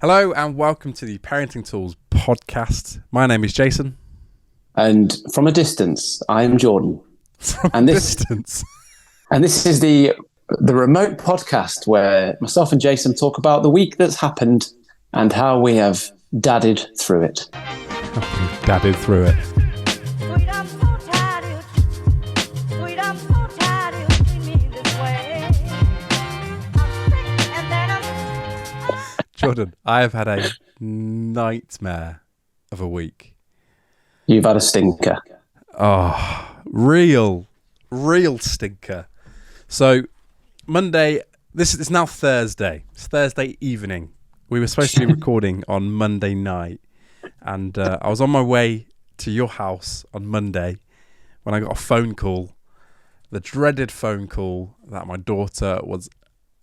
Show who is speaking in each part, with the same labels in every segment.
Speaker 1: Hello and welcome to the Parenting Tools podcast. My name is Jason.
Speaker 2: And from a distance, I am Jordan.
Speaker 1: Distance.
Speaker 2: And this is the remote podcast where myself and Jason talk about the week that's happened and how we have dadded through it.
Speaker 1: Dadded through it. Jordan, I have had a nightmare of a week.
Speaker 2: You've had a stinker.
Speaker 1: Oh, real stinker. So, Monday, it's now Thursday. It's Thursday evening. We were supposed to be recording on Monday night. And I was on my way to your house on Monday when I got a phone call. The dreaded phone call that my daughter was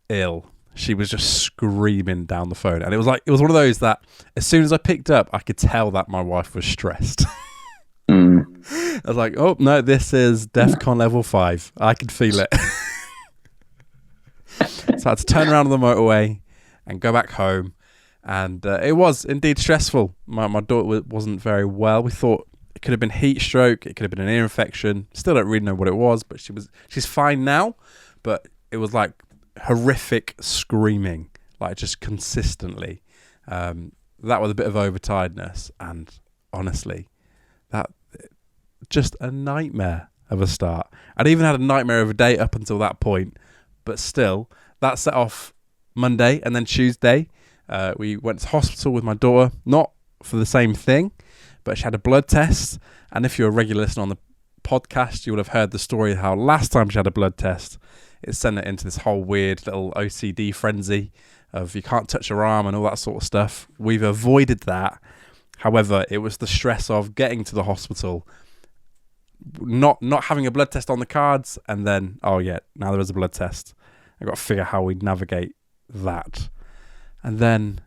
Speaker 1: ill. She was just screaming down the phone. And it was one of those that as soon as I picked up, I could tell that my wife was stressed. I was like, oh, no, this is DEFCON level 5. I could feel it. So I had to turn around on the motorway and go back home. And it was indeed stressful. My daughter wasn't very well. We thought it could have been heat stroke. It could have been an ear infection. Still don't really know what it was, but she's fine now. But it was like horrific screaming, like just consistently. That was a bit of overtiredness, and honestly, that just a nightmare of a start. I'd even had a nightmare of a day up until that point, but still, that set off Monday, and then Tuesday, we went to hospital with my daughter, not for the same thing, but she had a blood test. And if you're a regular listener on the podcast, you would have heard the story of how last time she had a blood test, it sent it into this whole weird little OCD frenzy of you can't touch her arm and all that sort of stuff. We've avoided that. However, it was the stress of getting to the hospital, not having a blood test on the cards, and then, oh yeah, now there is a blood test. I've got to figure out how we navigate that. And then,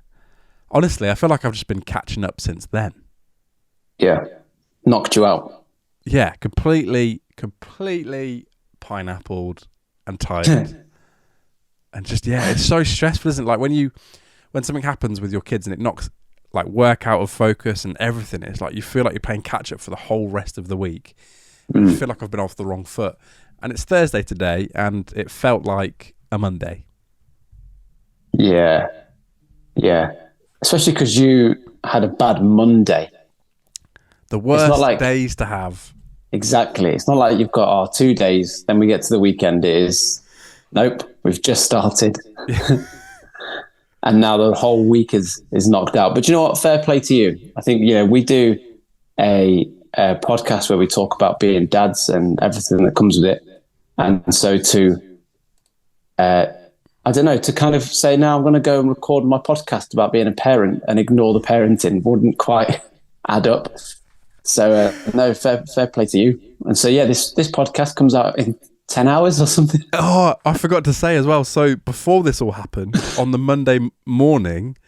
Speaker 1: honestly, I feel like I've just been catching up since then.
Speaker 2: Yeah. Knocked you out.
Speaker 1: Yeah, completely pineappled and tired. And just, yeah, it's so stressful, isn't it? Like when something happens with your kids and it knocks like work out of focus and everything, it's like you feel like you're playing catch up for the whole rest of the week. I feel like I've been off the wrong foot. And it's Thursday today and it felt like a Monday.
Speaker 2: Yeah. Especially because you had a bad Monday.
Speaker 1: The worst days to have.
Speaker 2: Exactly. It's not like you've got 2 days, then we get to the weekend. It is, nope, we've just started. And now the whole week is knocked out. But you know what? Fair play to you. I think, we do a podcast where we talk about being dads and everything that comes with it. And so to kind of say, now I'm going to go and record my podcast about being a parent and ignore the parenting wouldn't quite add up. So, no, fair play to you. And so, yeah, this podcast comes out in 10 hours or something.
Speaker 1: Oh, I forgot to say as well. So before this all happened, on the Monday morning,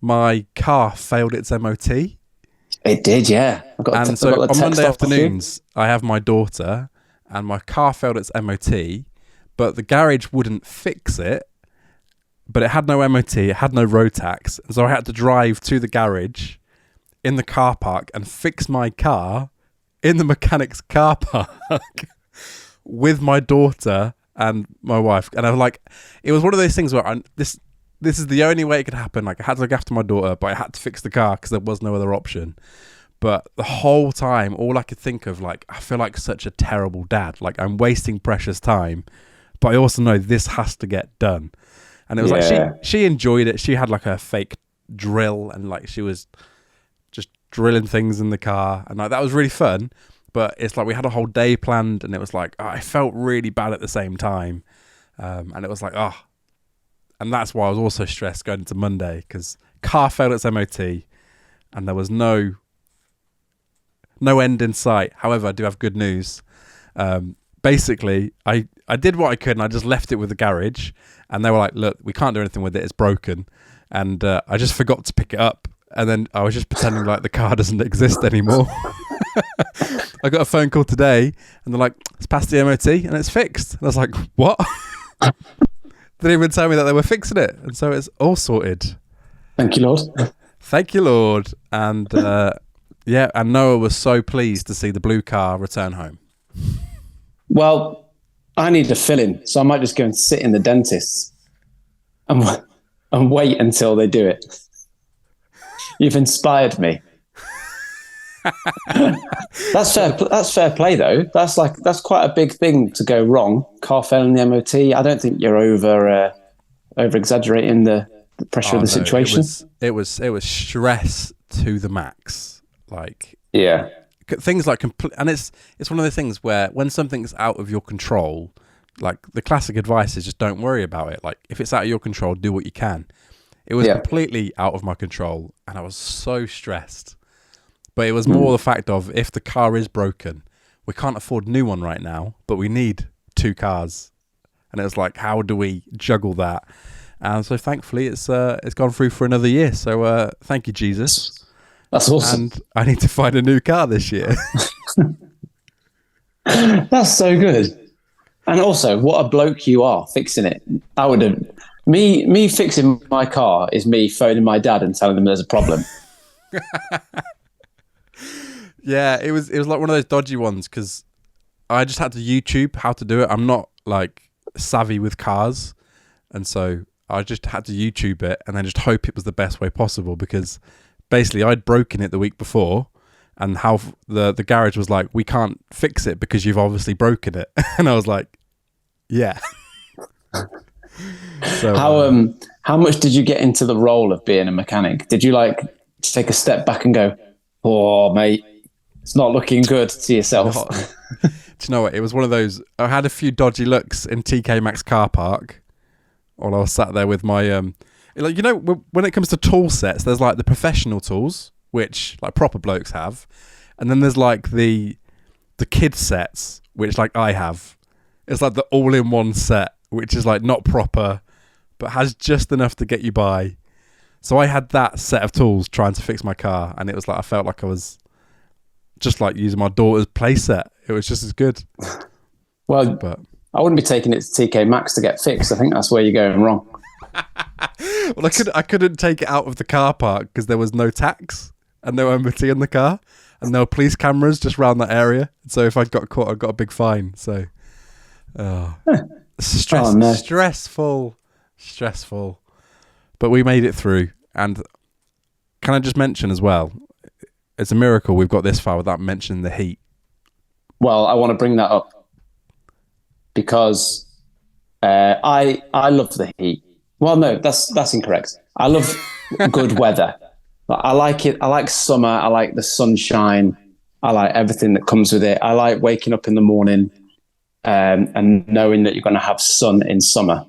Speaker 1: my car failed its MOT.
Speaker 2: It did, yeah.
Speaker 1: On Monday afternoons, I have my daughter and my car failed its MOT, but the garage wouldn't fix it. But it had no MOT, it had no road tax. And so I had to drive to the garage in the car park and fix my car in the mechanic's car park with my daughter and my wife. And I was like, it was one of those things where this is the only way it could happen. Like I had to look after my daughter, but I had to fix the car because there was no other option. But the whole time, all I could think of, like, I feel like such a terrible dad. Like I'm wasting precious time, but I also know this has to get done. And it was like, she enjoyed it. She had like a fake drill and like she was just drilling things in the car. And like, that was really fun. But it's like we had a whole day planned and it was like, I felt really bad at the same time. And it was like, and that's why I was also stressed going into Monday because car failed its MOT and there was no end in sight. However, I do have good news. Basically, I did what I could and I just left it with the garage and they were like, look, we can't do anything with it. It's broken. And I just forgot to pick it up. And then I was just pretending like the car doesn't exist anymore. I got a phone call today and they're like, it's past the MOT and it's fixed. And I was like, what? They didn't even tell me that they were fixing it. And so it's all sorted.
Speaker 2: Thank you, Lord.
Speaker 1: Thank you, Lord. And and Noah was so pleased to see the blue car return home.
Speaker 2: Well, I need a fill-in, so I might just go and sit in the dentist's and wait until they do it. You've inspired me. That's fair play, though. That's quite a big thing to go wrong. Car failing the MOT. I don't think you're over exaggerating the pressure of the situation.
Speaker 1: It was stress to the max. Like,
Speaker 2: yeah,
Speaker 1: things like and it's one of those things where when something's out of your control, like the classic advice is just don't worry about it. Like, if it's out of your control, do what you can. It was completely out of my control, and I was so stressed. But it was more the fact of, if the car is broken, we can't afford a new one right now, but we need 2 cars. And it was like, how do we juggle that? And so thankfully it's gone through for another year. So thank you, Jesus.
Speaker 2: That's awesome.
Speaker 1: And I need to find a new car this year.
Speaker 2: That's so good. And also, what a bloke you are fixing it. I would have me fixing my car is me phoning my dad and telling him there's a problem.
Speaker 1: Yeah, it was like one of those dodgy ones, because I just had to YouTube how to do it. I'm not like savvy with cars, and so I just had to YouTube it and then just hope it was the best way possible, because basically I'd broken it the week before, and how the garage was like, we can't fix it because you've obviously broken it. And I was like, yeah. So
Speaker 2: how much did you get into the role of being a mechanic? Did you like take a step back and go, oh mate, it's not looking good to yourself?
Speaker 1: Do you know what? It was one of those, I had a few dodgy looks in TK Maxx car park while I was sat there with my, like, you know, when it comes to tool sets, there's like the professional tools, which like proper blokes have. And then there's like the kid sets, which like I have. It's like the all-in-one set, which is like not proper, but has just enough to get you by. So I had that set of tools trying to fix my car, and it was like, I felt like I was just like using my daughter's play set. It was just as good.
Speaker 2: Well, but I wouldn't be taking it to TK Maxx to get fixed. I think that's where you're going wrong.
Speaker 1: Well, I couldn't take it out of the car park because there was no tax and no MOT in the car, and there were police cameras just around that area. So if I got caught, I got a big fine. So stressful. But we made it through. And can I just mention as well, it's a miracle we've got this far without mentioning the heat.
Speaker 2: Well, I want to bring that up because I love the heat. Well, no, that's incorrect. I love good weather. I like it. I like summer. I like the sunshine. I like everything that comes with it. I like waking up in the morning and knowing that you're going to have sun in summer.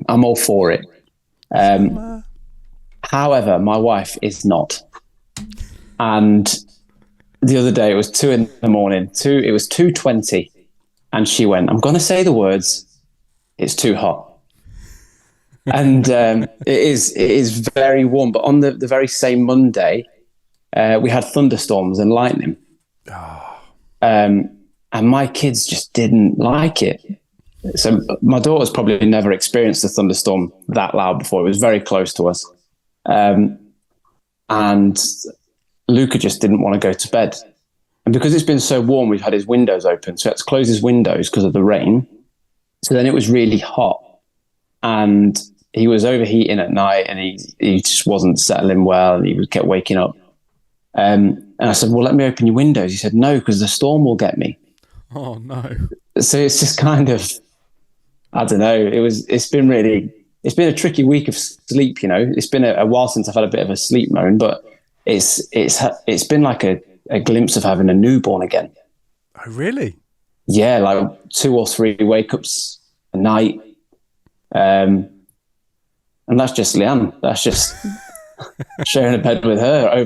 Speaker 2: I'm all for it. However, my wife is not. And the other day, it was 2 a.m. It was 2:20, and she went, I'm going to say the words, it's too hot. And it is very warm. But on the very same Monday, we had thunderstorms and lightning. And my kids just didn't like it. So my daughter's probably never experienced a thunderstorm that loud before. It was very close to us. And Luca just didn't want to go to bed. And because it's been so warm, we've had his windows open. So he had to close his windows because of the rain. So then it was really hot. And he was overheating at night, and he just wasn't settling well, and he kept waking up. And I said, well, let me open your windows. He said, no, because the storm will get me.
Speaker 1: Oh, no.
Speaker 2: So it's just kind of, I don't know. It's been a tricky week of sleep, you know. It's been a while since I've had a bit of a sleep moan, but it's been like a glimpse of having a newborn again.
Speaker 1: Oh, really?
Speaker 2: Yeah, like 2 or 3 wake-ups a night. And that's just Leanne. That's just sharing a bed with her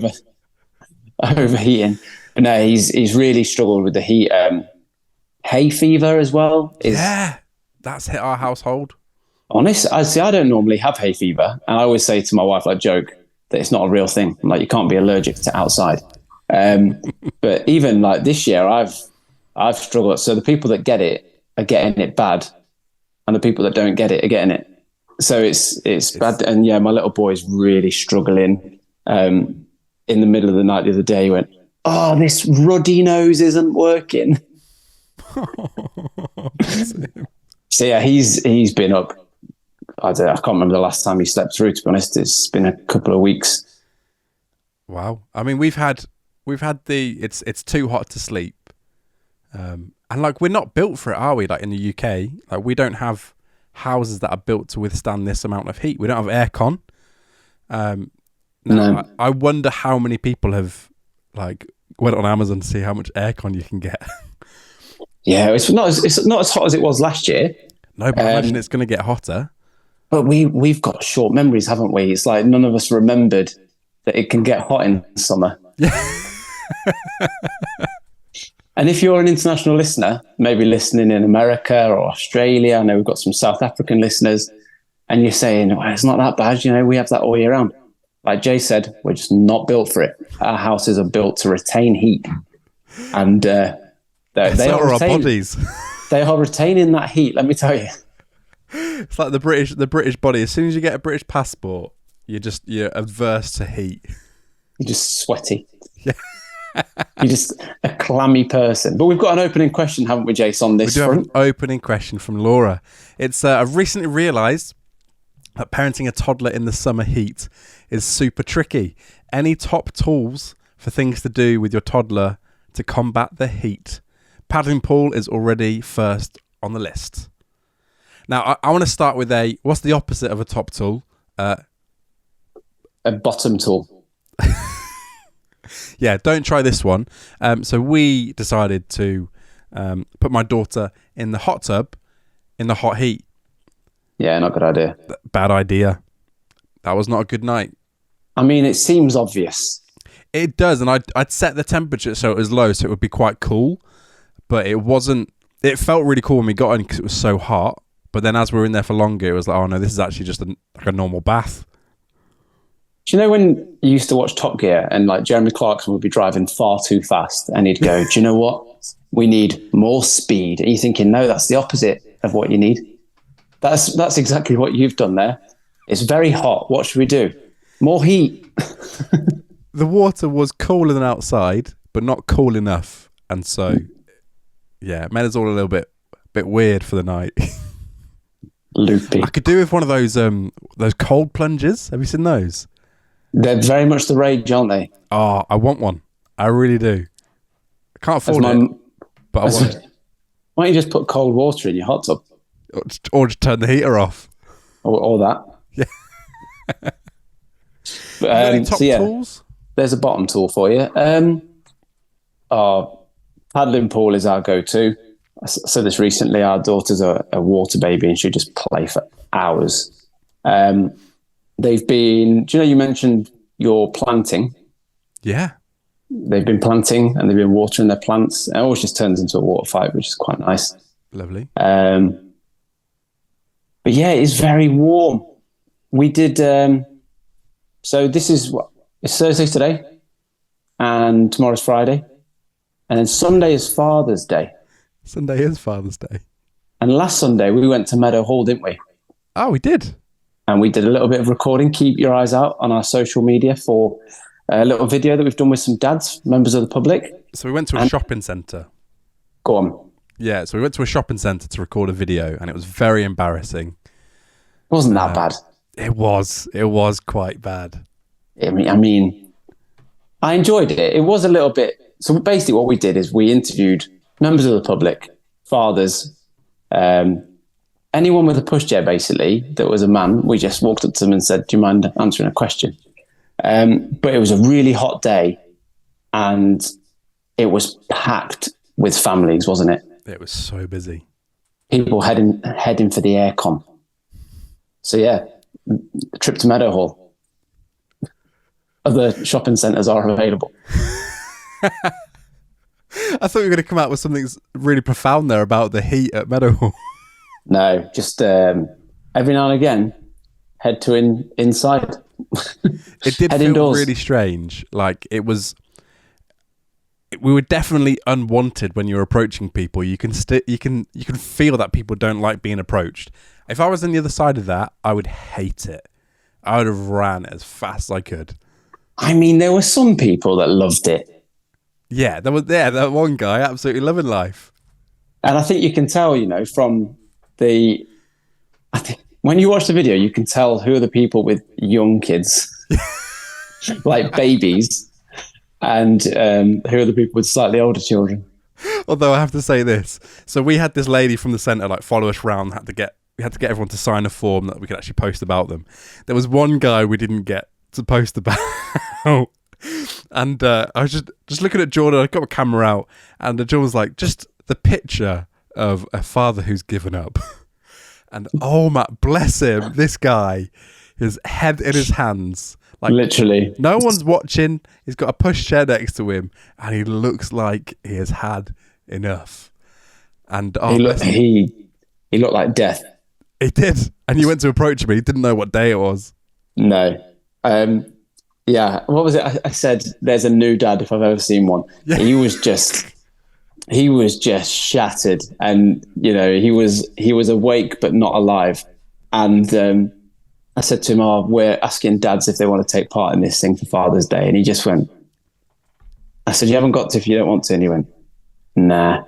Speaker 2: overheating. But no, he's really struggled with the heat. Hay fever as well.
Speaker 1: Yeah, that's hit our household.
Speaker 2: Honest, I don't normally have hay fever, and I always say to my wife, like, joke, that it's not a real thing. I'm like, you can't be allergic to outside. But even like this year, I've struggled. So the people that get it are getting it bad, and the people that don't get it are getting it. So it's bad. And yeah, my little boy's really struggling. In the middle of the night the other day, he went, "Oh, this ruddy nose isn't working." So yeah, he's been up. I can't remember the last time he slept through. To be honest, it's been a couple of weeks.
Speaker 1: Wow. I mean, we've had it's too hot to sleep, and like we're not built for it, are we? Like in the UK, like we don't have houses that are built to withstand this amount of heat. We don't have aircon.
Speaker 2: No.
Speaker 1: I wonder how many people have like went on Amazon to see how much aircon you can get.
Speaker 2: Yeah, it's not as hot as it was last year.
Speaker 1: No, but I imagine it's going to get hotter.
Speaker 2: But we've got short memories, haven't we? It's like none of us remembered that it can get hot in summer.
Speaker 1: Yeah.
Speaker 2: And if you're an international listener, maybe listening in America or Australia, I know we've got some South African listeners, and you're saying, well, it's not that bad, we have that all year round. Like Jay said, we're just not built for it. Our houses are built to retain heat. And they are
Speaker 1: our bodies.
Speaker 2: They are retaining that heat, let me tell you.
Speaker 1: It's like the British body. As soon as you get a British passport, you're averse to heat.
Speaker 2: You're just sweaty.
Speaker 1: Yeah.
Speaker 2: You're just a clammy person. But we've got an opening question, haven't we, Jace, on this front?
Speaker 1: We do have an opening question from Laura. It's I've recently realised that parenting a toddler in the summer heat is super tricky. Any top tools for things to do with your toddler to combat the heat? Paddling pool is already first on the list. Now, I want to start with what's the opposite of a top tool?
Speaker 2: A bottom tool.
Speaker 1: Yeah, don't try this one. So we decided to put my daughter in the hot tub in the hot heat.
Speaker 2: Yeah, not a good idea.
Speaker 1: Bad idea. That was not a good night.
Speaker 2: I mean, it seems obvious.
Speaker 1: It does, and I'd set the temperature so it was low, so it would be quite cool. But it wasn't. It felt really cool when we got in because it was so hot. But then as we were in there for longer, it was like, oh no, this is actually just like a normal bath.
Speaker 2: Do you know when you used to watch Top Gear and like Jeremy Clarkson would be driving far too fast and he'd go, do you know what? We need more speed. And you're thinking, no, that's the opposite of what you need. That's exactly what you've done there. It's very hot. What should we do? More heat.
Speaker 1: The water was cooler than outside, but not cool enough. And so, yeah, it made us all a little bit weird for the night.
Speaker 2: Loopy.
Speaker 1: I could do with one of those cold plunges. Have you seen those?
Speaker 2: They're very much the rage, aren't they?
Speaker 1: Oh, I want one. I really do. I can't afford it, but I want it.
Speaker 2: Why don't you just put cold water in your hot tub?
Speaker 1: Or just turn the heater off.
Speaker 2: Or that.
Speaker 1: Yeah. Top tools?
Speaker 2: There's a bottom tool for you. Our paddling pool is our go-to. I said this recently. Our daughter's a water baby and she just play for hours. They've been, you mentioned your planting.
Speaker 1: Yeah.
Speaker 2: They've been planting and they've been watering their plants. It always just turns into a water fight, which is quite nice.
Speaker 1: Lovely.
Speaker 2: But yeah, it's very warm. We did, so it's Thursday today and tomorrow's Friday. And then Sunday is Father's Day.
Speaker 1: Sunday is Father's Day.
Speaker 2: And last Sunday we went to Meadow Hall, didn't we?
Speaker 1: Oh, we did.
Speaker 2: And we did a little bit of recording. Keep your eyes out on our social media for a little video that we've done with some dads, members of the public.
Speaker 1: So we went to a shopping centre.
Speaker 2: Go on.
Speaker 1: Yeah, so we went to a shopping centre to record a video and it was very embarrassing.
Speaker 2: It wasn't that bad.
Speaker 1: It was quite bad.
Speaker 2: I mean, I enjoyed it. It was a little bit. So basically what we did is we interviewed members of the public, fathers, anyone with a pushchair, basically, that was a man. We just walked up to them and said, do you mind answering a question? But it was a really hot day and it was packed with families, wasn't it?
Speaker 1: It was so busy.
Speaker 2: People heading for the aircon. So yeah, the trip to Meadow Hall. Other shopping centres are available.
Speaker 1: I thought you were going to come out with something really profound there about the heat at Meadow Hall.
Speaker 2: No, just every now and again, head to inside.
Speaker 1: It did feel indoors. Really strange. Like it was, we were definitely unwanted when you're approaching people. You can feel that people don't like being approached, If I was on the other side of that, I would hate it. I would have ran as fast as I could.
Speaker 2: I mean, there were some people that loved it.
Speaker 1: Yeah, that one guy absolutely loving life.
Speaker 2: And I think you can tell, from I think when you watch the video, you can tell who are the people with young kids, like babies, and who are the people with slightly older children.
Speaker 1: Although I have to say this. So we had this lady from the centre follow us around. We had to get everyone to sign a form that we could actually post about them. There was one guy we didn't get to post about. And I was just looking at Jordan. I got my camera out, and Jordan was like, just the picture of a father who's given up. And oh my, bless him, this guy, his head in his hands.
Speaker 2: Literally.
Speaker 1: No one's watching. He's got a pushchair next to him, and he looks like he has had enough. And
Speaker 2: he looked like death.
Speaker 1: He did. And you went to approach him. He didn't know what day it was.
Speaker 2: No. Yeah. What was it? I said, there's a new dad if I've ever seen one. Yeah. He was just shattered, and he was awake but not alive. And I said to him, we're asking dads if they want to take part in this thing for Father's Day. And he just went, I said, you haven't got to if you don't want to. And he went, nah.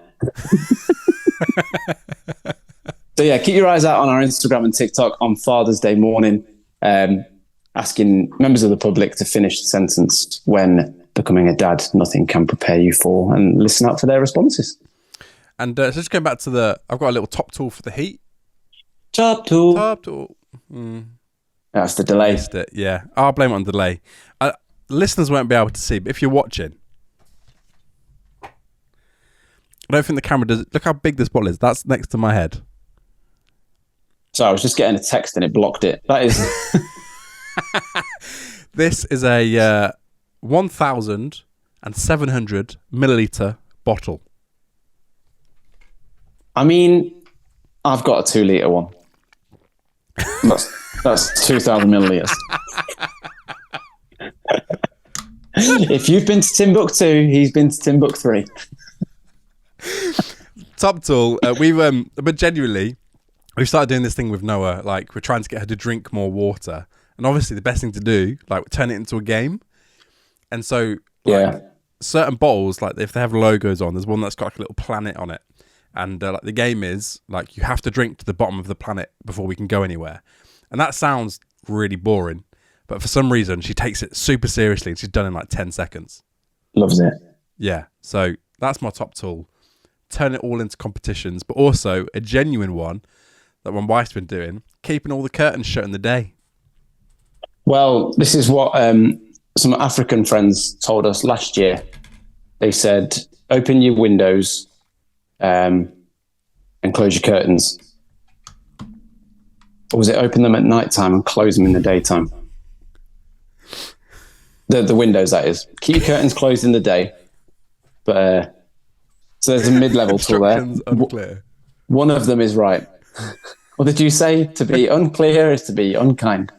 Speaker 2: So yeah, keep your eyes out on our Instagram and TikTok on Father's Day morning, asking members of the public to finish the sentence, when becoming a dad, nothing can prepare you for, and listen out for their responses. And
Speaker 1: so just going back to I've got a little top tool for the heat.
Speaker 2: Top tool. That's the delay.
Speaker 1: Missed it, yeah. I'll blame it on delay. Listeners won't be able to see, but if you're watching, I don't think the camera does. Look how big this bottle is. That's next to my head.
Speaker 2: So I was just getting a text and it blocked it. That is.
Speaker 1: This is a 1,700 milliliter bottle.
Speaker 2: I mean, I've got a 2 litre one. That's 2,000 milliliters. If you've been to Timbuktu, he's been to Timbuktu.
Speaker 1: Top tool. But genuinely, we've started doing this thing with Noah. We're trying to get her to drink more water, and obviously the best thing to do, turn it into a game. And so, certain bottles, if they have logos on, there's one that's got a little planet on it, and the game is you have to drink to the bottom of the planet before we can go anywhere. And that sounds really boring, but for some reason she takes it super seriously, and she's done in 10 seconds.
Speaker 2: Loves it.
Speaker 1: Yeah, so that's my top tool. Turn it all into competitions, but also a genuine one that my wife's been doing, keeping all the curtains shut in the day.
Speaker 2: Well, this is what some African friends told us last year. They said, open your windows and close your curtains. Or was it open them at night time and close them in the daytime? The windows, that is. Keep your curtains closed in the day. But so there's a mid-level tool there.
Speaker 1: Unclear.
Speaker 2: One of them is right. What did you say? To be unclear is to be unkind.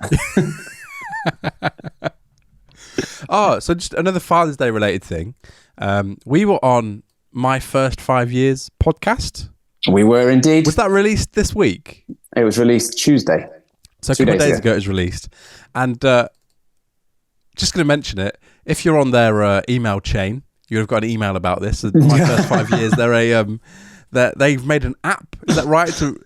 Speaker 1: So just another Father's Day related thing. We were on My First 5 Years podcast.
Speaker 2: We were indeed.
Speaker 1: Was that released this week?
Speaker 2: It was released Tuesday.
Speaker 1: So a couple of days ago it was released. And just going to mention it, if you're on their email chain, you would have got an email about this. My First 5 Years, they've made an app, is that right? To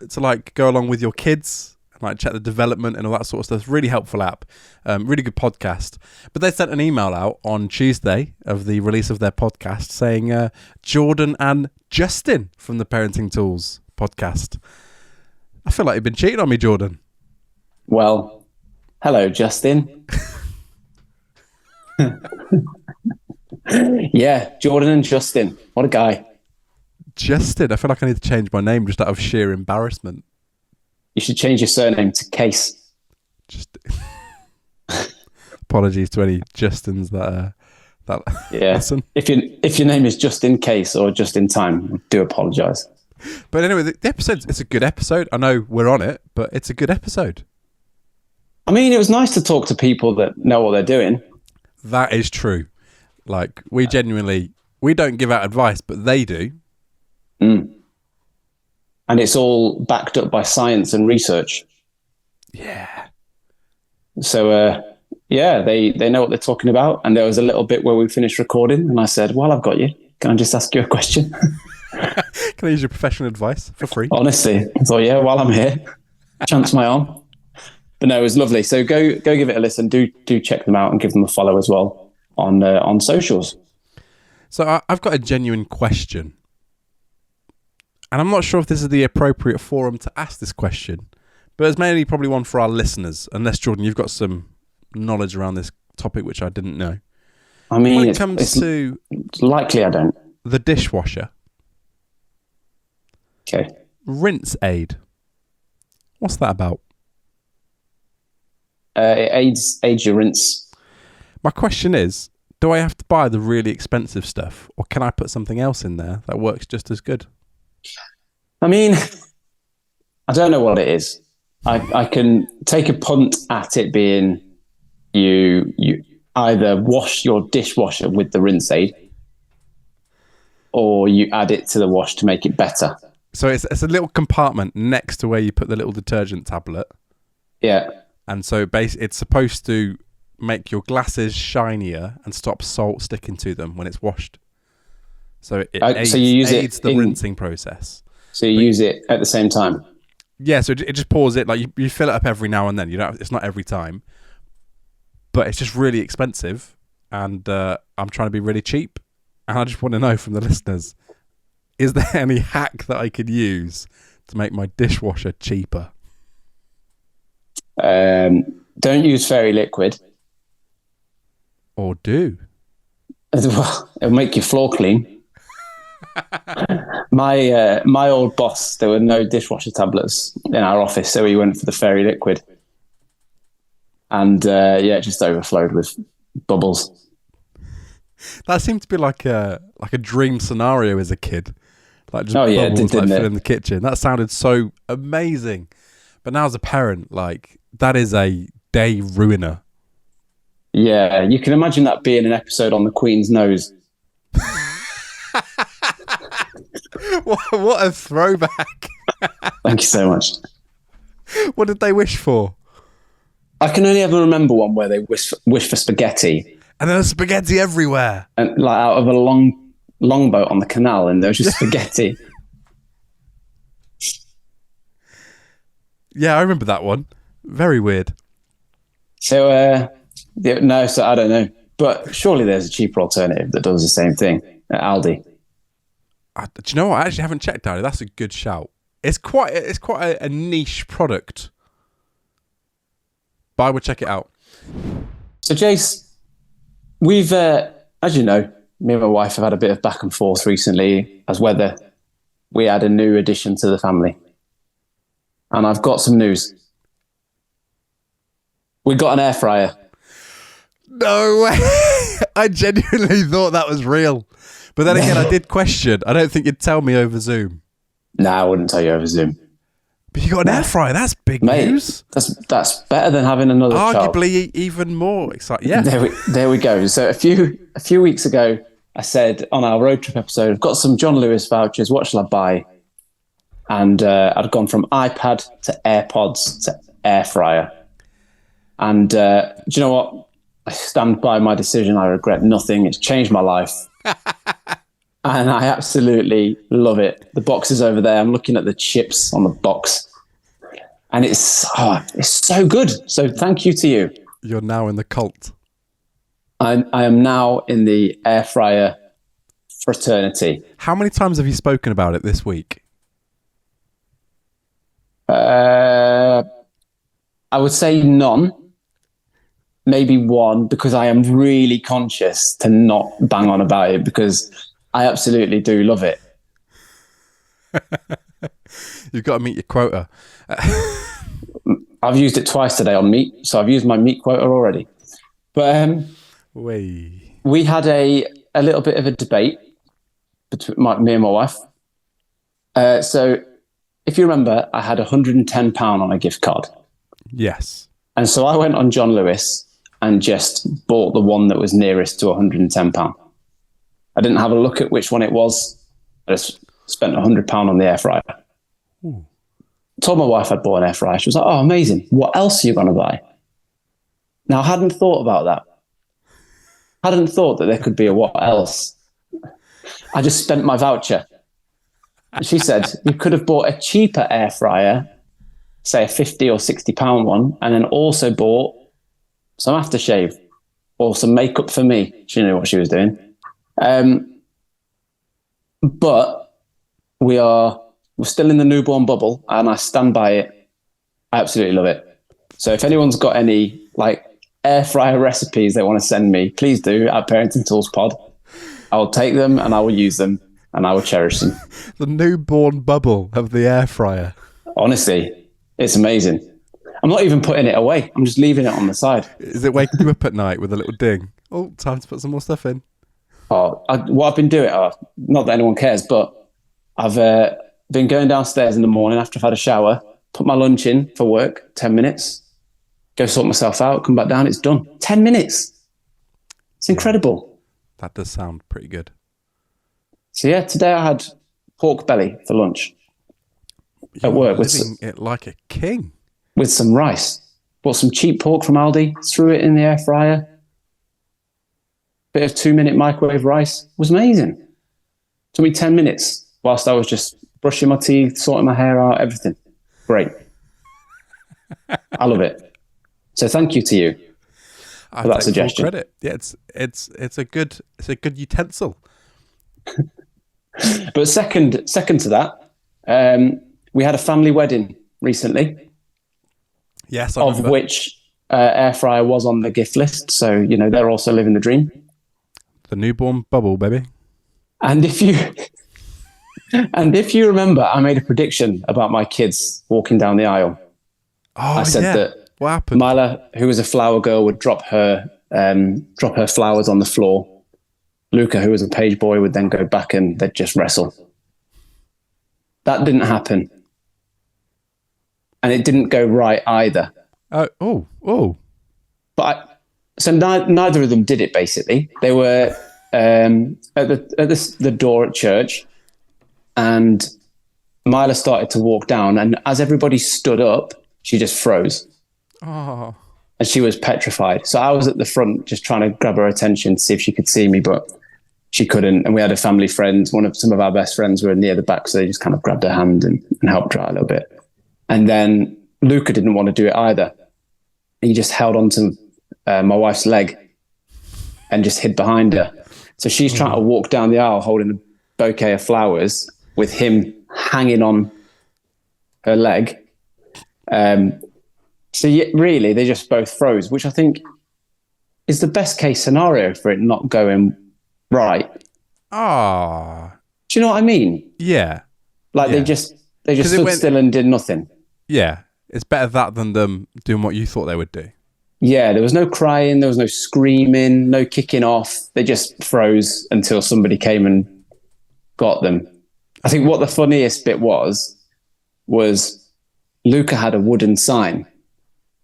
Speaker 1: go along with your kids, check the development and all that sort of stuff. Really helpful app. Really good podcast. But they sent an email out on Tuesday of the release of their podcast saying Jordan and Justin from the Parenting Tools podcast. I feel like you've been cheating on me, Jordan.
Speaker 2: Well, hello, Justin. Yeah, Jordan and Justin. What a guy.
Speaker 1: Justin. I feel like I need to change my name just out of sheer embarrassment.
Speaker 2: You should change your surname to Case.
Speaker 1: Apologies to any Justins that listen.
Speaker 2: If your name is Just in Case or Just in Time, I do apologise.
Speaker 1: But anyway, the episode, it's a good episode. I know we're on it, but it's a good episode.
Speaker 2: I mean, it was nice to talk to people that know what they're doing.
Speaker 1: That is true. We genuinely, we don't give out advice, but they do.
Speaker 2: and it's all backed up by science and research.
Speaker 1: Yeah.
Speaker 2: So, they know what they're talking about. And there was a little bit where we finished recording, and I said, "Well, I've got you. Can I just ask you a question?"
Speaker 1: Can I use your professional advice for free?
Speaker 2: Honestly, I thought, yeah, while I'm here, chance my arm. But no, it was lovely. So go give it a listen. Do check them out and give them a follow as well on socials.
Speaker 1: So I've got a genuine question, and I'm not sure if this is the appropriate forum to ask this question, but it's mainly probably one for our listeners. Unless, Jordan, you've got some knowledge around this topic which I didn't know.
Speaker 2: I mean,
Speaker 1: when it comes to
Speaker 2: it's likely I don't.
Speaker 1: The dishwasher.
Speaker 2: Okay.
Speaker 1: Rinse aid. What's that about?
Speaker 2: It aids your rinse.
Speaker 1: My question is, do I have to buy the really expensive stuff, or can I put something else in there that works just as good?
Speaker 2: I mean, I don't know what it is. I can take a punt at it being you either wash your dishwasher with the rinse aid, or you add it to the wash to make it better.
Speaker 1: So it's a little compartment next to where you put the little detergent tablet.
Speaker 2: Yeah.
Speaker 1: And so it's supposed to make your glasses shinier and stop salt sticking to them when it's washed. So it aids the rinsing process.
Speaker 2: So you use it at the same time?
Speaker 1: Yeah, so it just pours it, like you fill it up every now and then. It's not every time. But it's just really expensive, and I'm trying to be really cheap. And I just want to know from the listeners, is there any hack that I could use to make my dishwasher cheaper?
Speaker 2: Don't use fairy liquid.
Speaker 1: Or do?
Speaker 2: Well, it'll make your floor clean. My old boss, there were no dishwasher tablets in our office, so he went for the fairy liquid. And it just overflowed with bubbles.
Speaker 1: That seemed to be like a dream scenario as a kid. Like just bubbles filling the kitchen. That sounded so amazing. But now as a parent, like, that is a day ruiner.
Speaker 2: Yeah, you can imagine that being an episode on the Queen's nose.
Speaker 1: What a throwback.
Speaker 2: Thank you so much.
Speaker 1: What did they wish for?
Speaker 2: I can only ever remember one where they wish for spaghetti.
Speaker 1: And there was spaghetti everywhere.
Speaker 2: And like out of a longboat on the canal, and there was just spaghetti.
Speaker 1: Yeah, I remember that one. Very weird.
Speaker 2: So, so I don't know. But surely there's a cheaper alternative that does the same thing at Aldi.
Speaker 1: Do you know what? I actually haven't checked Aldi. That's a good shout. It's quite a niche product. But I would check it out.
Speaker 2: So, Jace, we've, as you know, me and my wife have had a bit of back and forth recently as whether we had a new addition to the family. And I've got some news. We got an air fryer.
Speaker 1: No way. I genuinely thought that was real. But then again, I did question. I don't think you'd tell me over Zoom.
Speaker 2: No, I wouldn't tell you over Zoom.
Speaker 1: But you got an air fryer. That's big news.
Speaker 2: That's better than having another child.
Speaker 1: Arguably even more exciting. Yeah.
Speaker 2: There we go. So a few weeks ago, I said on our road trip episode, I've got some John Lewis vouchers. What shall I buy? And I'd gone from iPad to AirPods to air fryer. And do you know what? I stand by my decision. I regret nothing. It's changed my life. And I absolutely love it. The box is over there. I'm looking at the chips on the box. And it's so good. So thank you to you.
Speaker 1: You're now in the cult.
Speaker 2: I am now in the air fryer fraternity.
Speaker 1: How many times have you spoken about it this week?
Speaker 2: I would say none. Maybe one, because I am really conscious to not bang on about it because I absolutely do love it.
Speaker 1: You've got to meet your quota.
Speaker 2: I've used it twice today on meat, so I've used my meat quota already. But we had a little bit of a debate between me and my wife. So if you remember, I had £110 on a gift card.
Speaker 1: Yes.
Speaker 2: And so I went on John Lewis and just bought the one that was nearest to £110. I didn't have a look at which one it was. I just spent £100 on the air fryer.
Speaker 1: Ooh.
Speaker 2: Told my wife I'd bought an air fryer. She was like, "Oh, amazing. What else are you going to buy?" Now, I hadn't thought about that. Hadn't thought that there could be a what else. I just spent my voucher. And she said, "You could have bought a cheaper air fryer, say a 50 or 60 pound one, and then also bought some aftershave or some makeup for me." She knew what she was doing. But we're still in the newborn bubble, and I stand by it. I absolutely love it. So if anyone's got any like air fryer recipes they want to send me, please do at Parenting Tools Pod. I will take them and I will use them and I will cherish them.
Speaker 1: The newborn bubble of the air fryer.
Speaker 2: Honestly, it's amazing. I'm not even putting it away. I'm just leaving it on the side.
Speaker 1: Is it waking you up at night with a little ding? Oh, time to put some more stuff in.
Speaker 2: What I've been doing, not that anyone cares, but I've been going downstairs in the morning after I've had a shower, put my lunch in for work, 10 minutes, go sort myself out, come back down, it's done. 10 minutes. It's incredible.
Speaker 1: That does sound pretty good.
Speaker 2: So yeah, today I had pork belly for lunch at work with
Speaker 1: it like a king.
Speaker 2: With some rice. Bought some cheap pork from Aldi, threw it in the air fryer. Bit of 2-minute microwave rice. It was amazing. Took me 10 minutes whilst I was just brushing my teeth, sorting my hair out, everything. Great. I love it. So thank you to you for that suggestion.
Speaker 1: Full credit. Yeah, it's a good utensil.
Speaker 2: But second to that, we had a family wedding recently.
Speaker 1: Yes,
Speaker 2: of which air fryer was on the gift list. So they're also living the dream.
Speaker 1: The newborn bubble, baby.
Speaker 2: And if you remember, I made a prediction about my kids walking down the aisle.
Speaker 1: Oh,
Speaker 2: I said that
Speaker 1: what happened?
Speaker 2: Mila, who was a flower girl, would drop her flowers on the floor. Luca, who was a page boy, would then go back and they'd just wrestle. That didn't happen. And it didn't go right either. Oh. But so neither of them did it, basically. They were at the door at church, and Mila started to walk down, and as everybody stood up, she just froze.
Speaker 1: Oh.
Speaker 2: And she was petrified. So I was at the front just trying to grab her attention to see if she could see me, but she couldn't. And we had a family friend, some of our best friends were near the back, so they just kind of grabbed her hand and helped her out a little bit. And then Luca didn't want to do it either. He just held onto my wife's leg and just hid behind her. So she's trying to walk down the aisle holding a bouquet of flowers with him hanging on her leg. So really, they just both froze, which I think is the best case scenario for it not going right.
Speaker 1: Ah.
Speaker 2: Do you know what I mean?
Speaker 1: Yeah.
Speaker 2: Like they just stood still and did nothing.
Speaker 1: Yeah. It's better that than them doing what you thought they would do.
Speaker 2: Yeah, there was no crying, there was no screaming, no kicking off. They just froze until somebody came and got them. I think what the funniest bit was Luca had a wooden sign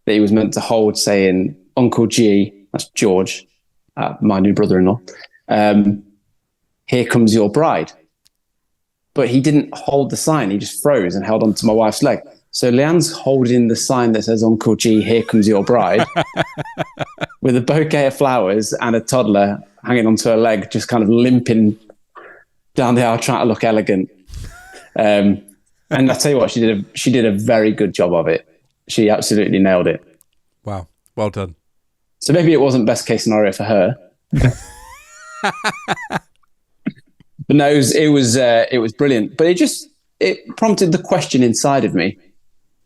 Speaker 2: that he was meant to hold saying, "Uncle G," that's George, my new brother-in-law, "Here comes your bride." But he didn't hold the sign, he just froze and held onto my wife's leg. So Leanne's holding the sign that says, "Uncle G, here comes your bride," with a bouquet of flowers and a toddler hanging onto her leg, just kind of limping down the aisle, trying to look elegant. And I tell you what, she did a very good job of it. She absolutely nailed it.
Speaker 1: Wow, well done.
Speaker 2: So maybe it wasn't best case scenario for her. But no, it was brilliant. But it prompted the question inside of me.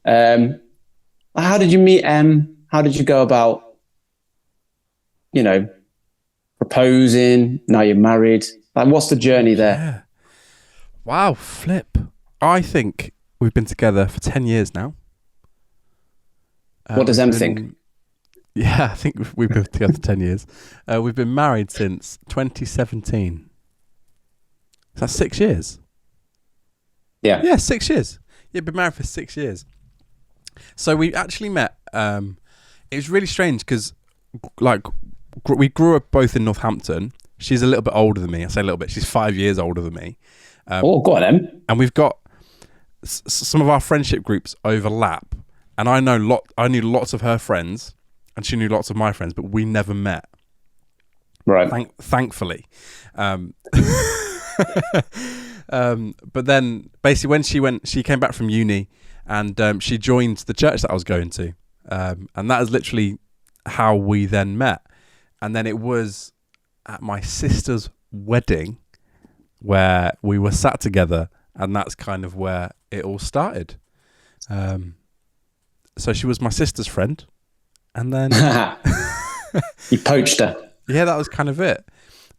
Speaker 2: How did you meet Em? How did you go about, proposing? Now you're married. Like, what's the journey there?
Speaker 1: Yeah. Wow, flip. I think we've been together for 10 years now.
Speaker 2: What does Em think?
Speaker 1: Yeah, I think we've been together for 10 years. We've been married since 2017. Is that 6 years?
Speaker 2: Yeah.
Speaker 1: Yeah, 6 years. Yeah, been married for 6 years. So we actually met. It was really strange because, we grew up both in Northampton. She's a little bit older than me. I say a little bit. She's 5 years older than me.
Speaker 2: Go on, Em.
Speaker 1: And we've got some of our friendship groups overlap, and I knew lots of her friends, and she knew lots of my friends, but we never met.
Speaker 2: Right.
Speaker 1: Thankfully. But then basically when she came back from uni, and she joined the church that I was going to, and that is literally how we then met. And then it was at my sister's wedding where we were sat together, and that's kind of where it all started. So she was my sister's friend, and then
Speaker 2: You poached her.
Speaker 1: yeah, that was kind of it.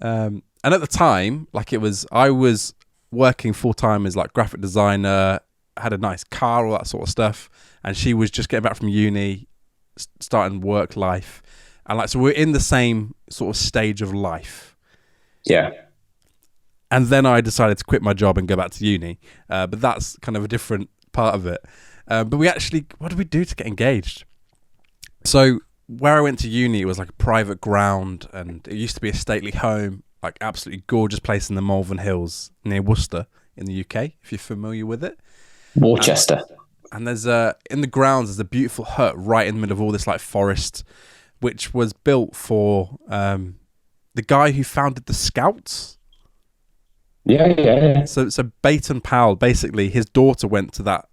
Speaker 1: And at the time, like I was working full time as like graphic designer, had a nice car, all that sort of stuff, and she was just getting back from uni, starting work life, and like so we're in the same sort of stage of life.
Speaker 2: Yeah.
Speaker 1: And then I decided to quit my job and go back to uni, but that's kind of a different part of it. But we actually, what did we do to get engaged? So where I went to uni, it was like a private ground, and it used to be a stately home, like absolutely gorgeous place in the Malvern Hills near Worcester in the UK, if you're familiar with it.
Speaker 2: Worcester.
Speaker 1: And there's in the grounds, there's a beautiful hut right in the middle of all this like forest, which was built for the guy who founded the Scouts.
Speaker 2: Yeah.
Speaker 1: So Baton Powell, basically, his daughter went to that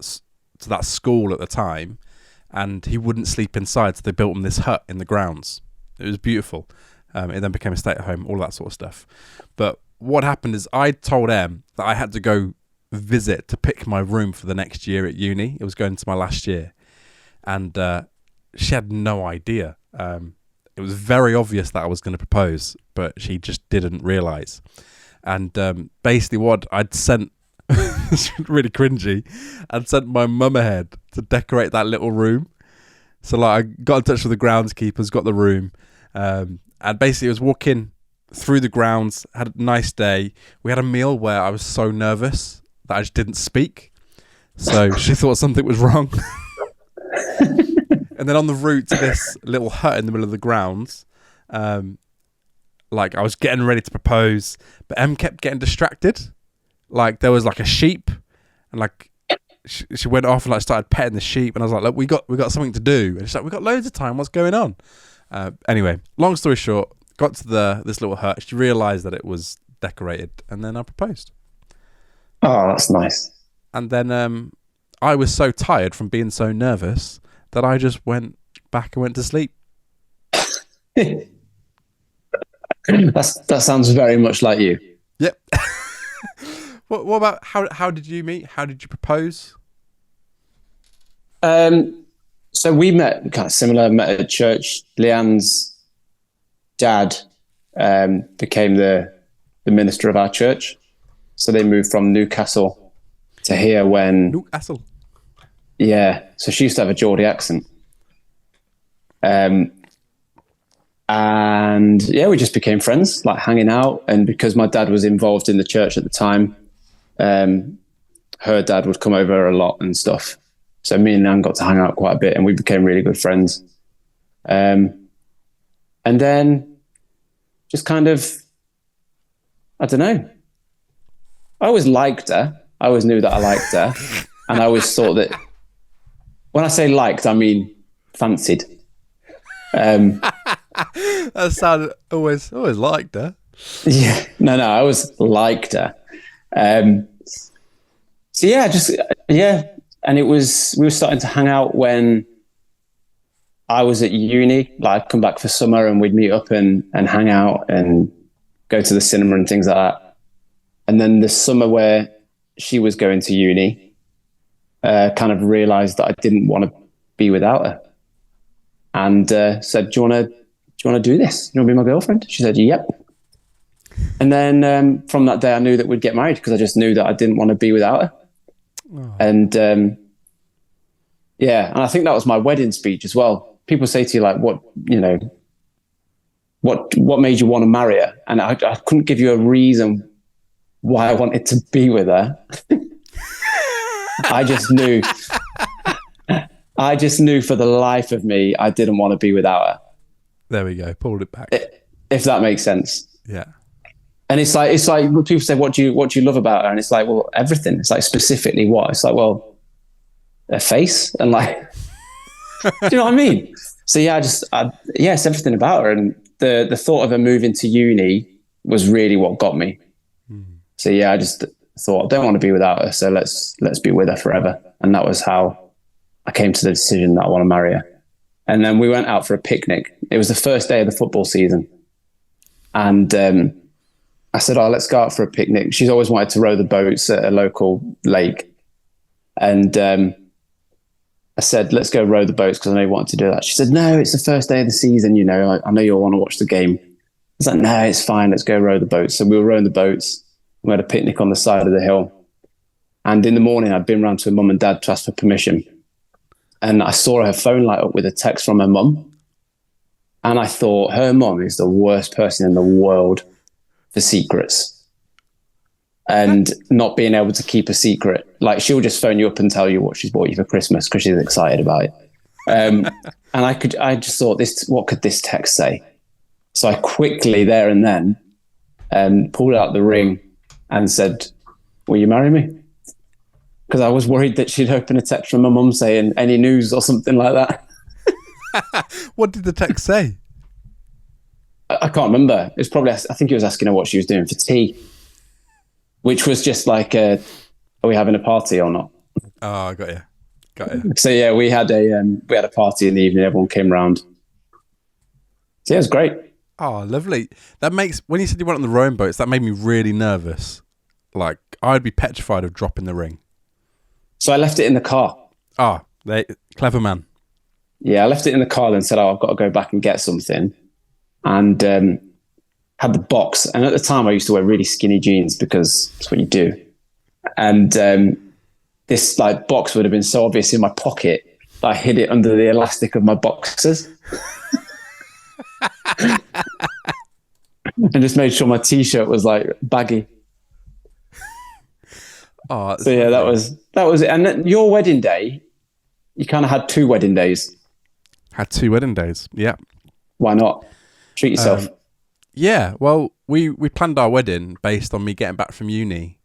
Speaker 1: school at the time, and he wouldn't sleep inside, so they built him this hut in the grounds. It was beautiful. It then became a stay at home, all that sort of stuff. But what happened is I told Em that I had to go visit to pick my room for the next year at uni. It was going to my last year, and she had no idea. It was very obvious that I was going to propose, but she just didn't realise. And basically what I'd sent, it's really cringy, I'd sent my mum ahead to decorate that little room. So like I got in touch with the groundskeepers, got the room, and basically I was walking through the grounds, had a nice day. We had a meal where I was so nervous that I just didn't speak. So she thought something was wrong. And then on the route to this little hut in the middle of the grounds, like I was getting ready to propose, but Em kept getting distracted. Like there was like a sheep, and like she went off and like started petting the sheep, and I was like, look, we got something to do. And she's like, we got loads of time. What's going on? Anyway, long story short, got to this little hut. She realised that it was decorated, and then I proposed.
Speaker 2: Oh, that's nice.
Speaker 1: And then I was so tired from being so nervous that I just went back and went to sleep.
Speaker 2: That sounds very much like you.
Speaker 1: Yep. What about how did you meet? How did you propose?
Speaker 2: So we met kind of similar, met at church. Leanne's dad became the minister of our church. So they moved from Newcastle to here when...
Speaker 1: Newcastle.
Speaker 2: Yeah. So she used to have a Geordie accent. And yeah, we just became friends, like hanging out. And because my dad was involved in the church at the time, her dad would come over a lot and stuff. So me and Nan got to hang out quite a bit, and we became really good friends. And then just kind of, I don't know. I always liked her. I always knew that I liked her. And I always thought that, when I say liked, I mean fancied.
Speaker 1: That sounded always liked her.
Speaker 2: Yeah, no, I always liked her. So yeah, and we were starting to hang out when I was at uni. Like I'd come back for summer and we'd meet up and hang out and go to the cinema and things like that. And then the summer where she was going to uni, kind of realised that I didn't want to be without her, and said, "Do you want to do this? Do you want to be my girlfriend?" She said, "Yep." And then from that day, I knew that we'd get married because I just knew that I didn't want to be without her. Oh. And yeah, and I think that was my wedding speech as well. People say to you like, "What made you want to marry her?" And I couldn't give you a reason why I wanted to be with her. I just knew for the life of me, I didn't want to be without her.
Speaker 1: There we go. Pulled it back.
Speaker 2: If that makes sense.
Speaker 1: Yeah.
Speaker 2: And it's like when people say, what do you love about her? And it's like, well, everything. It's like specifically what? It's like, well, a face and like, do you know what I mean? So yeah, it's everything about her, and the thought of her moving to uni was really what got me. So yeah, I just thought I don't want to be without her, so let's be with her forever. And that was how I came to the decision that I want to marry her. And then we went out for a picnic. It was the first day of the football season, and I said, "Oh, let's go out for a picnic." She's always wanted to row the boats at a local lake, and I said, "Let's go row the boats," because I know you wanted to do that. She said, "No, it's the first day of the season. You know, I know you'll want to watch the game." I was like, "No, it's fine. Let's go row the boats." So we were rowing the boats. We had a picnic on the side of the hill. And in the morning, I'd been round to her mum and dad to ask for permission. And I saw her phone light up with a text from her mum. And I thought, her mum is the worst person in the world for secrets. And not being able to keep a secret. Like, she'll just phone you up and tell you what she's bought you for Christmas because she's excited about it. And I just thought, what could this text say? So I quickly, there and then, pulled out the ring and said, "Will you marry me?" Because I was worried that she'd open a text from my mum saying, "Any news?" or something like that.
Speaker 1: What did the text say?
Speaker 2: I can't remember. It was probably, I think he was asking her what she was doing for tea, which was just like, are we having a party or not?
Speaker 1: Oh, got you.
Speaker 2: So yeah, we had a party in the evening. Everyone came round. So yeah, it was great.
Speaker 1: Oh, lovely. That makes, when you said you went on the rowing boats, that made me really nervous. Like, I'd be petrified of dropping the ring.
Speaker 2: So I left it in the car.
Speaker 1: Ah, clever man.
Speaker 2: Yeah, I left it in the car and said, "Oh, I've got to go back and get something." And had the box. And at the time, I used to wear really skinny jeans because that's what you do. And this like box would have been so obvious in my pocket that I hid it under the elastic of my boxers. And just made sure my t-shirt was like baggy.
Speaker 1: Oh,
Speaker 2: so yeah, that was it. And then your wedding day, you kind of had 2 wedding days.
Speaker 1: Had 2 wedding days. Yeah.
Speaker 2: Why not? Treat yourself.
Speaker 1: Yeah. Well, we planned our wedding based on me getting back from uni,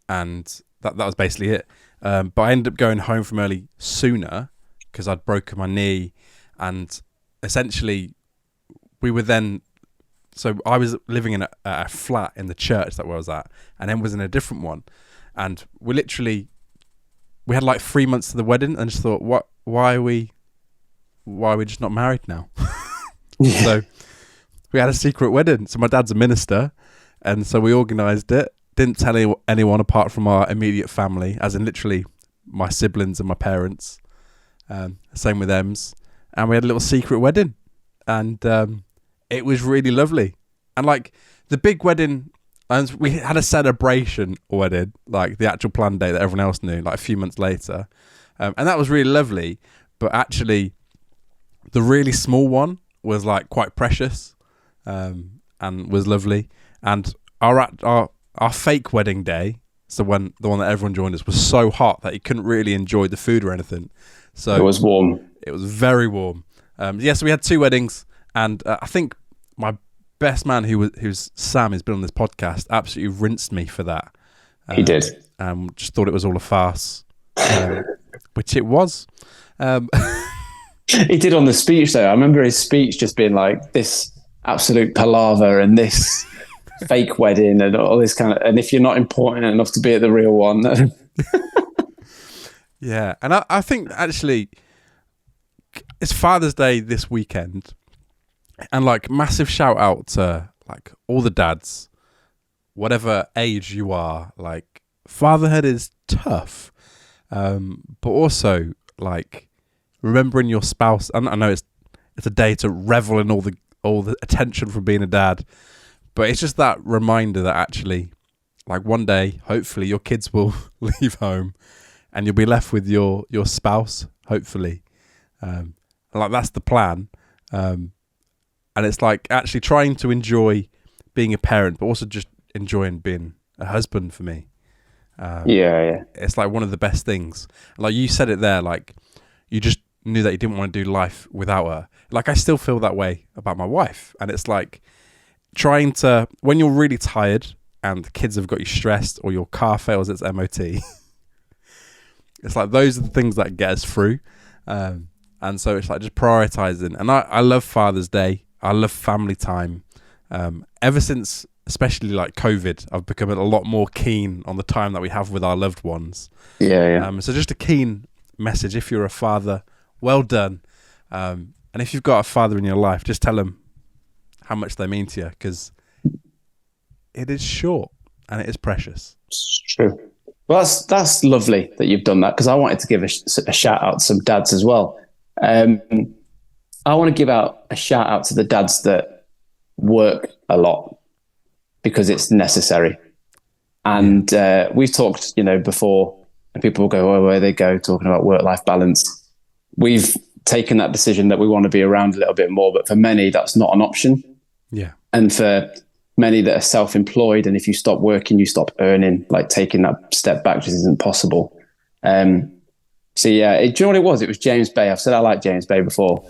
Speaker 1: and that was basically it. But I ended up going home from early sooner because I'd broken my knee, and essentially we were then. So I was living in a flat in the church that I was at, and then was in a different one, and we had like 3 months to the wedding, and just thought, why are we just not married now? Yeah. So we had a secret wedding. So my dad's a minister, and so we organised it. Didn't tell anyone apart from our immediate family, as in literally my siblings and my parents. Same with Ems, and we had a little secret wedding, and it was really lovely. And like the big wedding, and we had a celebration wedding, like the actual planned day that everyone else knew, like a few months later. And that was really lovely. But actually, the really small one was like quite precious, and was lovely. And our fake wedding day, so the one that everyone joined us, was so hot that you couldn't really enjoy the food or anything. So
Speaker 2: it was warm.
Speaker 1: It was very warm. So we had 2 weddings. And I think my best man, who's Sam, who's been on this podcast, absolutely rinsed me for that.
Speaker 2: He did.
Speaker 1: Just thought it was all a farce, which it was.
Speaker 2: He did on the speech, though. I remember his speech just being like, this absolute palaver and this fake wedding and all this kind of... And if you're not important enough to be at the real one...
Speaker 1: Yeah, and I think, actually, it's Father's Day this weekend. And like massive shout out to like all the dads, whatever age you are. Like fatherhood is tough, but also like remembering your spouse. And I know it's a day to revel in all the attention from being a dad, but it's just that reminder that actually, like one day, hopefully your kids will leave home, and you'll be left with your spouse. Hopefully, like that's the plan. And it's like actually trying to enjoy being a parent, but also just enjoying being a husband for me.
Speaker 2: Yeah.
Speaker 1: It's like one of the best things. Like you said it there, like you just knew that you didn't want to do life without her. Like I still feel that way about my wife. And it's like trying to, when you're really tired and the kids have got you stressed or your car fails its MOT, It's like those are the things that get us through. And so it's like just prioritizing. And I love Father's Day. I love family time. Ever since, especially like COVID, I've become a lot more keen on the time that we have with our loved ones.
Speaker 2: Yeah.
Speaker 1: So just a keen message. If you're a father, well done. And if you've got a father in your life, just tell them how much they mean to you, because it is short and it is precious.
Speaker 2: It's true. Well, that's lovely that you've done that, because I wanted to give a shout out to some dads as well. I want to give out a shout out to the dads that work a lot, because it's necessary. And we've talked, before, and people will go, oh, where they go talking about work-life balance. We've taken that decision that we want to be around a little bit more, but for many, that's not an option.
Speaker 1: Yeah.
Speaker 2: And for many that are self-employed, and if you stop working, you stop earning, like taking that step back just isn't possible. So yeah, do you know what it was? It was James Bay. I've said I like James Bay before.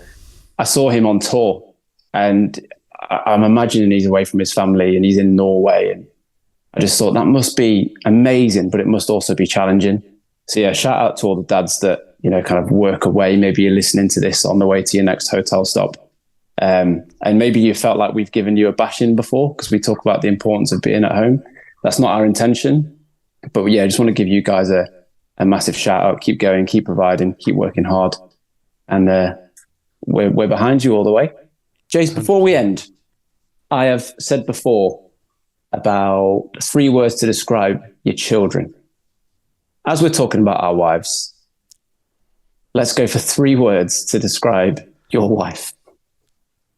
Speaker 2: I saw him on tour, and I'm imagining he's away from his family and he's in Norway, and I just thought that must be amazing, but it must also be challenging. So yeah, shout out to all the dads that, kind of work away. Maybe you're listening to this on the way to your next hotel stop. And maybe you felt like we've given you a bashing before, because we talk about the importance of being at home. That's not our intention. But yeah, I just want to give you guys a massive shout out. Keep going, keep providing, keep working hard. And we're behind you all the way. Jace, before we end, I have said before about 3 words to describe your children. As we're talking about our wives, let's go for 3 words to describe your wife.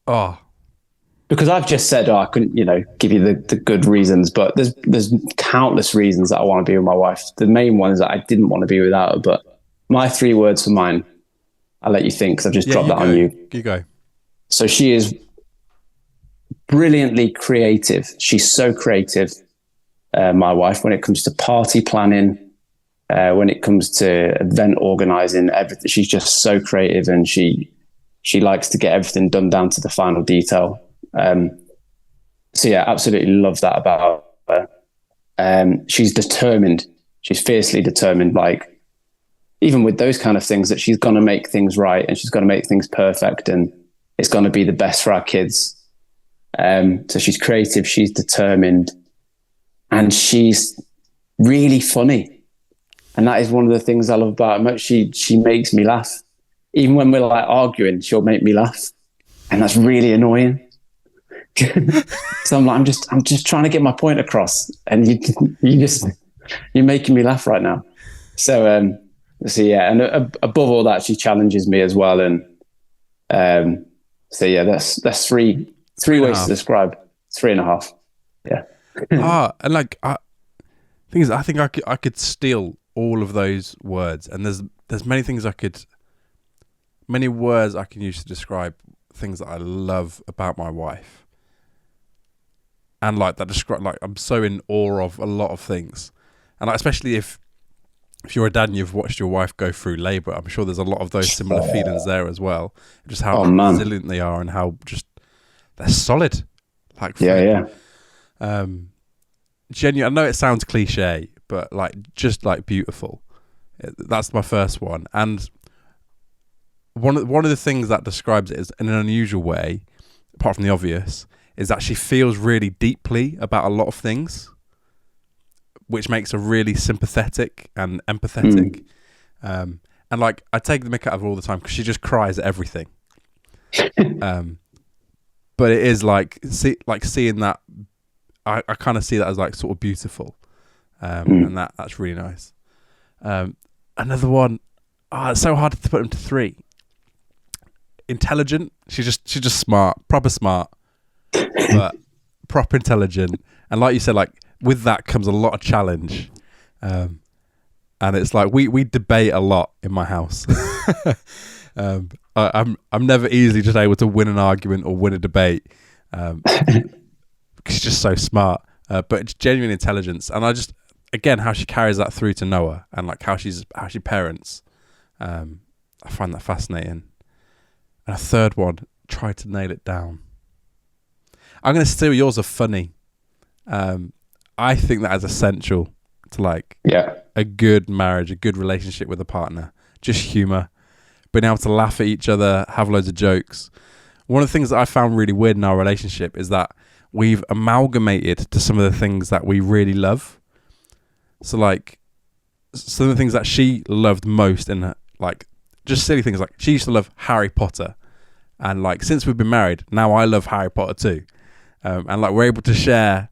Speaker 1: Oh,
Speaker 2: because I've just said, I couldn't, give you the good reasons, but there's countless reasons that I want to be with my wife. The main one is that I didn't want to be without her, but my 3 words for mine, I'll let you think, because I've just dropped that on you.
Speaker 1: You go.
Speaker 2: So she is brilliantly creative. She's so creative, my wife, when it comes to party planning, when it comes to event organizing, everything. She's just so creative, and she likes to get everything done down to the final detail. So yeah, absolutely love that about her. She's determined. She's fiercely determined, like even with those kind of things, that she's going to make things right, and she's going to make things perfect, and it's going to be the best for our kids. So she's creative, she's determined, and she's really funny. And that is one of the things I love about her. She makes me laugh. Even when we're like arguing, she'll make me laugh. And that's really annoying. So I'm like, I'm just trying to get my point across, and you're making me laugh right now. So yeah, and above all that, she challenges me as well. And so yeah, that's three ways to describe. 3.5. Yeah.
Speaker 1: And like, thing is, I think I could steal all of those words, and there's many words I can use to describe things that I love about my wife, and like that describe, like, I'm so in awe of a lot of things, and like, especially if you're a dad and you've watched your wife go through labour, I'm sure there's a lot of those similar feelings there as well. Just how resilient they are, and how just they're solid. Like,
Speaker 2: yeah.
Speaker 1: Genuine. I know it sounds cliche, but like, just like beautiful. That's my first one. And one of the things that describes it is, in an unusual way, apart from the obvious, is that she feels really deeply about a lot of things, which makes her really sympathetic and empathetic. And like, I take the mick out of her all the time, because she just cries at everything. But it is like seeing that. I kind of see that as like sort of beautiful, and that's really nice. Another one, it's so hard to put them to 3. Intelligent. She's just smart, proper smart, but proper intelligent. And like you said, like, with that comes a lot of challenge, and it's like we debate a lot in my house. I'm never easily just able to win an argument or win a debate. She's just so smart, but it's genuine intelligence. And I just, again, how she carries that through to Noah, and like how she parents, I find that fascinating. And a third one, try to nail it down. I'm going to steal yours of funny. I think that is essential to, like, a good marriage, a good relationship with a partner. Just humour, being able to laugh at each other, have loads of jokes. One of the things that I found really weird in our relationship is that we've amalgamated to some of the things that we really love. So like some of the things that she loved most in her, like just silly things, like she used to love Harry Potter, and like since we've been married, now I love Harry Potter too, and like we're able to share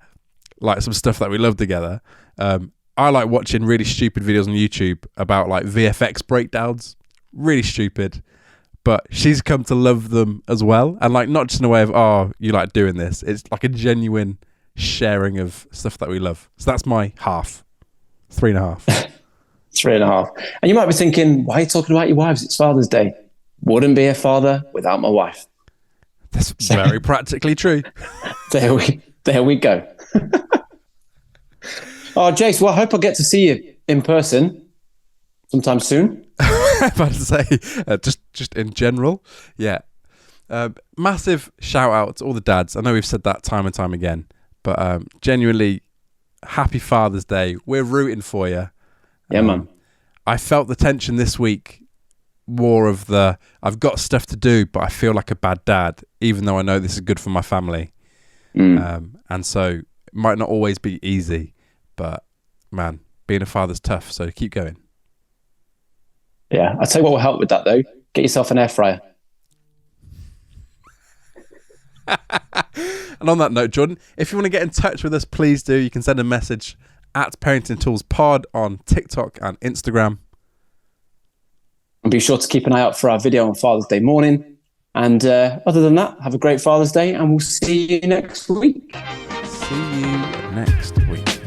Speaker 1: like some stuff that we love together. I like watching really stupid videos on YouTube about like VFX breakdowns, really stupid, but she's come to love them as well, and like not just in a way of, oh, you like doing this, it's like a genuine sharing of stuff that we love. So that's my half. 3.5.
Speaker 2: 3.5. And you might be thinking, why are you talking about your wives? It's Father's Day. Wouldn't be a father without my wife.
Speaker 1: That's very practically true.
Speaker 2: There we go. Oh, Jace, well, I hope I get to see you in person sometime soon.
Speaker 1: I'm about to say, just in general, yeah. Massive shout out to all the dads. I know we've said that time and time again, but genuinely, happy Father's Day. We're rooting for you.
Speaker 2: Yeah, man.
Speaker 1: I felt the tension this week, more of the, I've got stuff to do, but I feel like a bad dad, even though I know this is good for my family. And so it might not always be easy, but man, being a father's tough, so keep going.
Speaker 2: Yeah, I'll tell you what will help with that though. Get yourself an air fryer.
Speaker 1: And on that note, Jordan, if you want to get in touch with us, please do. You can send a message at Parenting Tools Pod on TikTok and Instagram.
Speaker 2: And be sure to keep an eye out for our video on Father's Day morning. And other than that, have a great Father's Day, and we'll see you next week.
Speaker 1: See you next week.